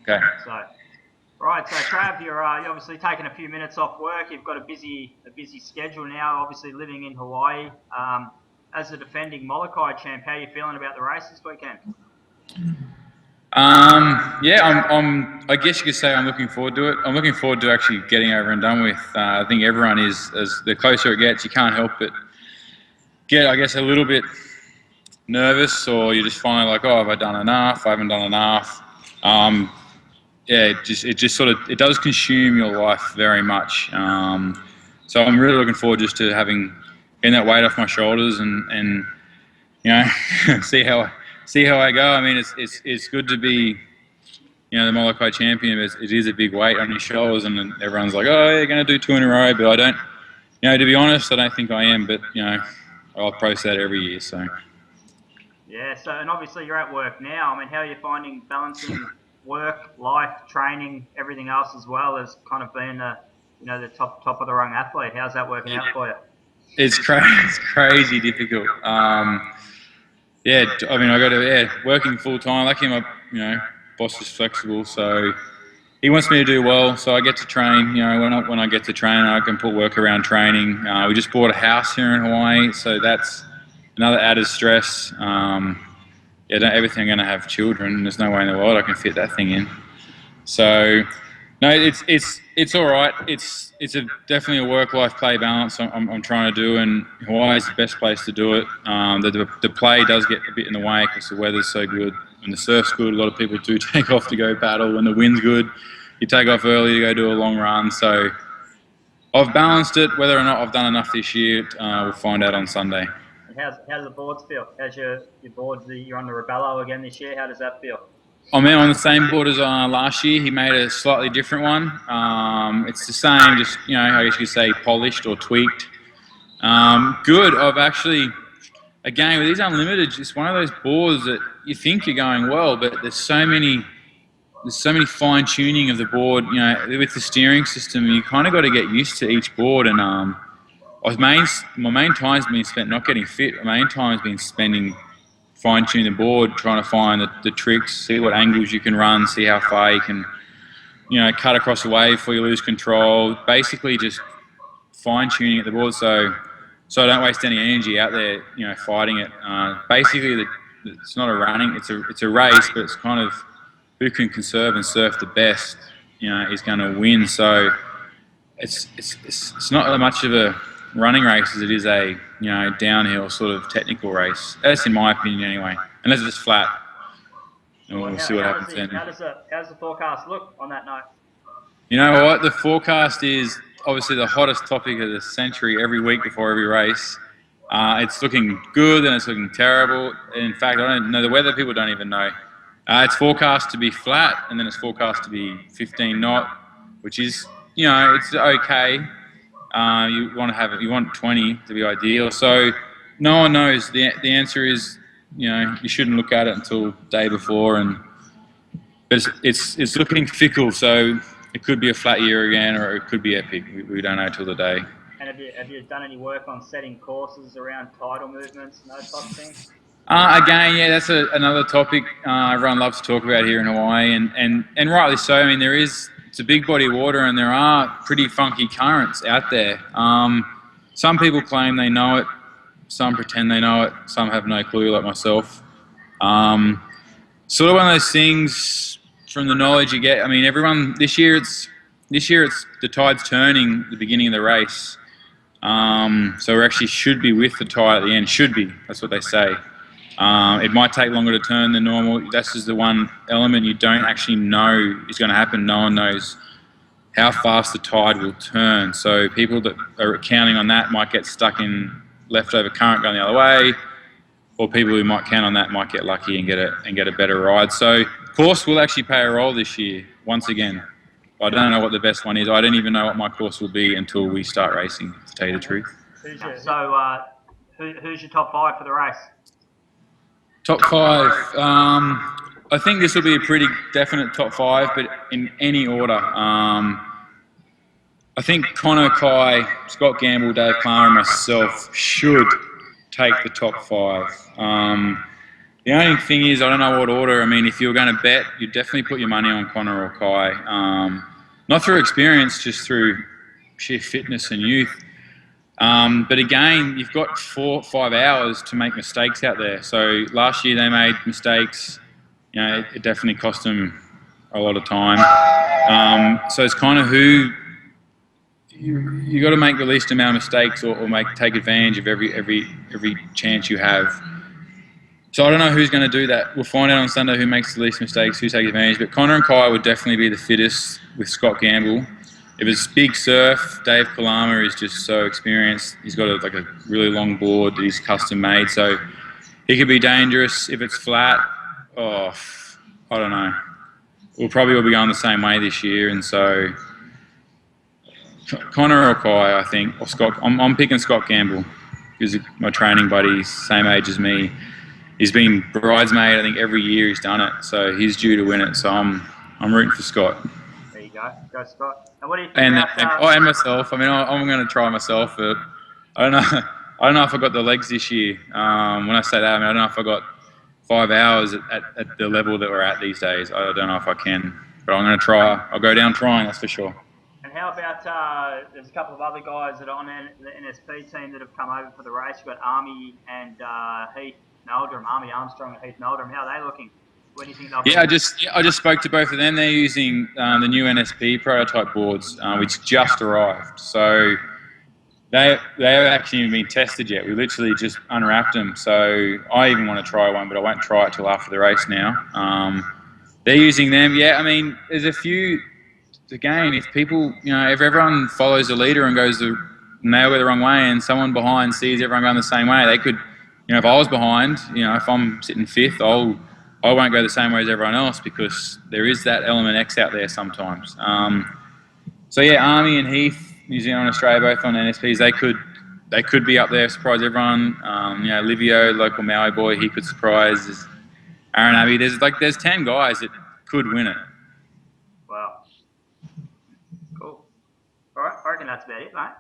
Okay. So, right. So, Trav, you're obviously taking a few minutes off work. You've got a busy schedule now. Obviously, living in Hawaii. As a defending Molokai champ, how are you feeling about the race this weekend? Yeah, I guess you could say I'm looking forward to it. I'm looking forward to actually getting over and done with. I think everyone is. As the closer it gets, you can't help but get, I guess, a little bit nervous, or you just find like, oh, have I done enough? I haven't done enough. Yeah, it just sort of, it does consume your life very much. So I'm really looking forward just to getting that weight off my shoulders and you know see how I go. I mean, it's good to be, the Molokai champion. It is a big weight on your shoulders, and everyone's like, oh, you're going to do 2 in a row, but I don't. To be honest, I don't think I am. But I'll process that every year. So. Yeah. So, and obviously you're at work now. I mean, how are you finding balancing work, life, training, everything else, as well as kind of being the top of the rung athlete? How's that working out for you? It's crazy difficult. Yeah, I mean, I got to working full time. Lucky my boss is flexible, so he wants me to do well. So I get to train. When I get to train, I can put work around training. We just bought a house here in Hawaii, so that's another added stress. Everything I'm going to have children. There's no way in the world I can fit that thing in. So, no, it's all right. It's definitely a work-life play balance I'm trying to do, and Hawaii is the best place to do it. The play does get a bit in the way because the weather's so good and the surf's good. A lot of people do take off to go paddle. When the wind's good, you take off early to go do a long run. So I've balanced it. Whether or not I've done enough this year, we'll find out on Sunday. And how's the boards feel? How's your boards? You're on the Rebello again this year. How does that feel? I'm on the same board as last year. He made a slightly different one. It's the same, just I guess you could say polished or tweaked. Good. I've actually, again, with these unlimited, it's one of those boards that you think you're going well, but there's so many fine tuning of the board. With the steering system, you kind of got to get used to each board. And my main time's been spent not getting fit. My main time's been spending fine-tune the board, trying to find the tricks, see what angles you can run, see how far you can, cut across the wave before you lose control. Basically, just fine-tuning at the board, so I don't waste any energy out there, fighting it. Basically, it's not a running; it's a race, but it's kind of who can conserve and surf the best, is going to win. So it's not that much of a running race as it is a downhill sort of technical race. That's in my opinion anyway. Unless it's flat, and we'll see what happens then. How does the forecast look on that note? You know what? The forecast is obviously the hottest topic of the century every week before every race. It's looking good and it's looking terrible. In fact, I don't know, the weather people don't even know. It's forecast to be flat, and then it's forecast to be 15 knot, which is it's okay. You want 20 to be ideal. So no one knows. The answer is, you shouldn't look at it until the day before, but it's looking fickle. So it could be a flat year again, or it could be epic. We don't know till the day. And have you done any work on setting courses around tidal movements and those types of things? Again, yeah, that's another topic everyone loves to talk about here in Hawaii, and rightly so. I mean, it's a big body of water, and there are pretty funky currents out there. Some people claim they know it, some pretend they know it, some have no clue, like myself. Sort of one of those things from the knowledge you get. I mean, everyone this year it's the tide's turning at the beginning of the race, so we actually should be with the tide at the end. Should be. That's what they say. It might take longer to turn than normal. That's just the one element you don't actually know is going to happen. No one knows how fast the tide will turn. So people that are counting on that might get stuck in leftover current going the other way, or people who might count on that might get lucky and get a better ride. So course will actually play a role this year once again. I don't know what the best one is. I don't even know what my course will be until we start racing, to tell you the truth. Who's your top 5 for the race? Top 5. I think this will be a pretty definite top 5, but in any order. I think Connor, Kai, Scott Gamble, Dave Palmer, and myself should take the top 5. The only thing is, I don't know what order. I mean, if you were going to bet, you'd definitely put your money on Connor or Kai. Not through experience, just through sheer fitness and youth. But again, you've got 4 or 5 hours to make mistakes out there. So last year they made mistakes. You know, it definitely cost them a lot of time. So it's kind of who you got to make the least amount of mistakes or take advantage of every chance you have. So I don't know who's going to do that. We'll find out on Sunday who makes the least mistakes, who takes advantage. But Connor and Kai would definitely be the fittest with Scott Gamble. If it's big surf, Dave Kalama is just so experienced. He's got a really long board that he's custom made, so he could be dangerous. If it's flat, I don't know. We'll probably all be going the same way this year, and so Connor or Kai, I think, or Scott. I'm picking Scott Gamble because my training buddy, same age as me. He's been bridesmaid, I think, every year he's done it, so he's due to win it. So I'm rooting for Scott. There you go Scott. And what do you think about? And myself. I mean, I'm going to try myself, but I don't know. I don't know if I got the legs this year. When I say that, I mean, I don't know if I got 5 hours at the level that we're at these days. I don't know if I can, but I'm going to try. I'll go down trying, that's for sure. And how about there's a couple of other guys that are on the NSP team that have come over for the race. You've got Army and Heath Meldrum, Army Armstrong and Heath Meldrum. How are they looking? What do you think they'll be? I just spoke to both of them. They're using the new NSP prototype boards, which just arrived. So they haven't actually even been tested yet. We literally just unwrapped them. So I even want to try one, but I won't try it till after the race now. They're using them. Yeah, I mean, there's a few. Again, if people, if everyone follows the leader and goes and they'll go the wrong way, and someone behind sees everyone going the same way, they could. If I was behind, if I'm sitting fifth, I won't go the same way as everyone else because there is that element X out there sometimes. So yeah, Army and Heath, New Zealand and Australia, both on NSPs, they could be up there, surprise everyone. Livio, local Maui boy, he could surprise. There's Aaron Abbey. There's 10 guys that could win it. Wow. Cool. All right, I reckon that's about it, mate.